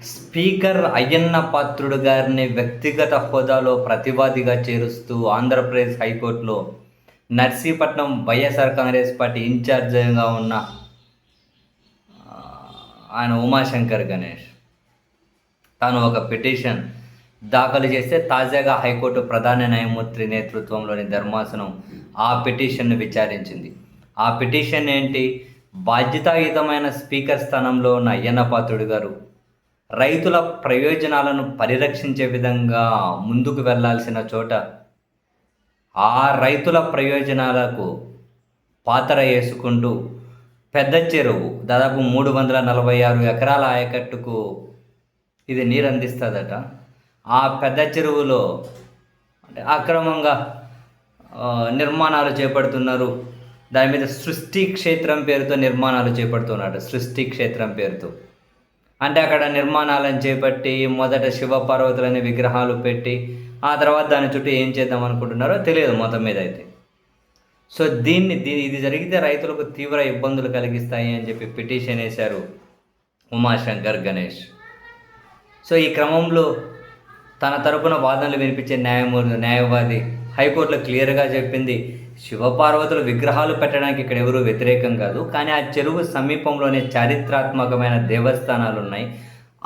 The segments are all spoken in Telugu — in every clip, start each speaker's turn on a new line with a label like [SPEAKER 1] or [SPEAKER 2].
[SPEAKER 1] స్పీకర్ అయ్యన్న పాత్రుడు గారిని వ్యక్తిగత హోదాలో ప్రతివాదిగా చేరుస్తూ ఆంధ్రప్రదేశ్ హైకోర్టులో నర్సీపట్నం వైఎస్ఆర్ కాంగ్రెస్ పార్టీ ఇన్ఛార్జిగా ఉన్న ఆయన ఉమాశంకర్ గణేష్ తాను ఒక పిటిషన్ దాఖలు చేస్తే తాజాగా హైకోర్టు ప్రధాన న్యాయమూర్తి నేతృత్వంలోని ధర్మాసనం ఆ పిటిషన్ను విచారించింది. ఆ పిటిషన్ ఏంటి? బాధ్యతాయుతమైన స్పీకర్ స్థానంలో ఉన్న అయ్యన్న పాత్రుడు గారు రైతుల ప్రయోజనాలను పరిరక్షించే విధంగా ముందుకు వెళ్లాల్సిన చోట ఆ రైతుల ప్రయోజనాలకు పాతర వేసుకుంటూ పెద్ద చెరువు దాదాపు 346 ఎకరాల ఆయకట్టుకు ఇది నీరు అందిస్తుందట. ఆ పెద్ద చెరువులో అంటే అక్రమంగా నిర్మాణాలు చేపడుతున్నారు. దాని మీద సృష్టి క్షేత్రం పేరుతో నిర్మాణాలు చేపడుతున్నాడు. సృష్టి క్షేత్రం పేరుతో అంటే అక్కడ నిర్మాణాలను చేపట్టి మొదట శివపార్వతులని విగ్రహాలు పెట్టి ఆ తర్వాత దాని చుట్టూ ఏం చేద్దాం అనుకుంటున్నారో తెలియదు మొత్తం మీద అయితే. సో ఇది జరిగితే రైతులకు తీవ్ర ఇబ్బందులు కలిగిస్తాయి అని చెప్పి పిటిషన్ వేశారు ఉమాశంకర్ గణేష్. సో ఈ క్రమంలో తన తరపున వాదనలు వినిపించే న్యాయవాది హైకోర్టులో క్లియర్గా చెప్పింది, శివపార్వతుల విగ్రహాలు పెట్టడానికి ఇక్కడ ఎవరూ వ్యతిరేకం కాదు, కానీ ఆ చెరువు సమీపంలోనే చారిత్రాత్మకమైన దేవస్థానాలు ఉన్నాయి,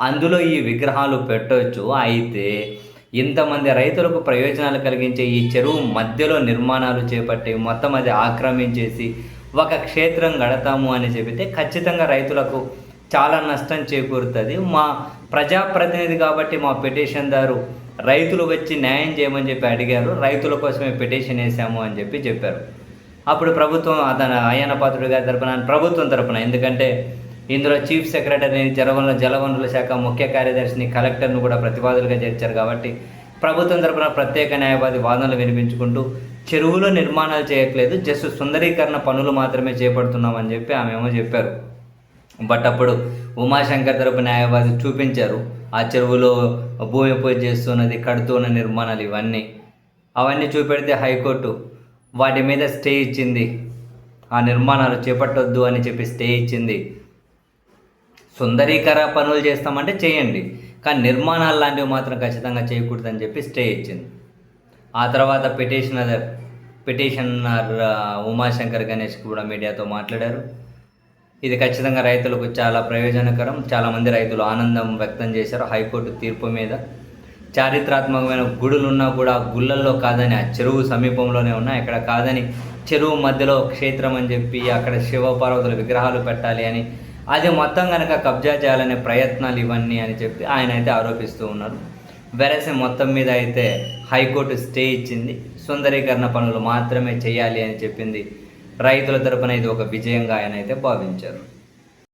[SPEAKER 1] అందులో ఈ విగ్రహాలు పెట్టవచ్చు. అయితే ఇంతమంది రైతులకు ప్రయోజనాలు కలిగించే ఈ చెరువు మధ్యలో నిర్మాణాలు చేపట్టి మొత్తం అది ఆక్రమించేసి ఒక క్షేత్రం గడతాము అని చెబితే ఖచ్చితంగా రైతులకు చాలా నష్టం చేకూరుతుంది. మా ప్రజాప్రతినిధి కాబట్టి మా పిటిషన్దారు రైతులు వచ్చి న్యాయం చేయమని చెప్పి అడిగారు, రైతుల కోసమే పిటిషన్ వేసాము అని చెప్పారు. అప్పుడు ప్రభుత్వం అయ్యన్న పాత్రుడు గారి తరపున, ప్రభుత్వం తరపున, ఎందుకంటే ఇందులో చీఫ్ సెక్రటరీని, జలవనరుల శాఖ ముఖ్య కార్యదర్శిని, కలెక్టర్ను కూడా ప్రతివాదులుగా చేర్చారు కాబట్టి ప్రభుత్వం తరపున ప్రత్యేక న్యాయవాది వాదనలు వినిపించుకుంటూ చెరువులో నిర్మాణాలు చేయట్లేదు, జస్ట్ సుందరీకరణ పనులు మాత్రమే చేపడుతున్నామని చెప్పి ఆమెమో చెప్పారు. బట్ అప్పుడు ఉమాశంకర్ తరపు న్యాయవాది చూపించారు ఆ చెరువులో భూమి పూజ చేస్తున్నది, కడుతున్న నిర్మాణాలు అవన్నీ చూపెడితే హైకోర్టు వాటి మీద స్టే ఇచ్చింది. ఆ నిర్మాణాలు చేపట్టొద్దు అని చెప్పి స్టే ఇచ్చింది. సుందరీకరణ పనులు చేస్తామంటే చేయండి, కానీ నిర్మాణాలు లాంటివి మాత్రం ఖచ్చితంగా చేయకూడదని చెప్పి స్టే ఇచ్చింది. ఆ తర్వాత పిటిషనర్ ఉమాశంకర్ గణేష్ కూడా మీడియాతో మాట్లాడారు. ఇది ఖచ్చితంగా రైతులకు చాలా ప్రయోజనకరం, చాలామంది రైతులు ఆనందం వ్యక్తం చేశారు హైకోర్టు తీర్పు మీద. చారిత్రాత్మకమైన గుడులు ఉన్నా కూడా గుళ్ళల్లో కాదని ఆ చెరువు సమీపంలోనే ఉన్నాయి, అక్కడ కాదని చెరువు మధ్యలో క్షేత్రం అని చెప్పి అక్కడ శివపార్వతుల విగ్రహాలు పెట్టాలి అని, అది మొత్తం కనుక కబ్జా చేయాలనే ప్రయత్నాలు ఇవన్నీ అని చెప్పి ఆయన అయితే ఆరోపిస్తూ ఉన్నారు. వెరసి మొత్తం మీద అయితే హైకోర్టు స్టే ఇచ్చింది, సుందరీకరణ పనులు మాత్రమే చేయాలి అని చెప్పింది. రైతుల తరపున ఇది ఒక విజయంగా ఆయన అయితే భావించారు.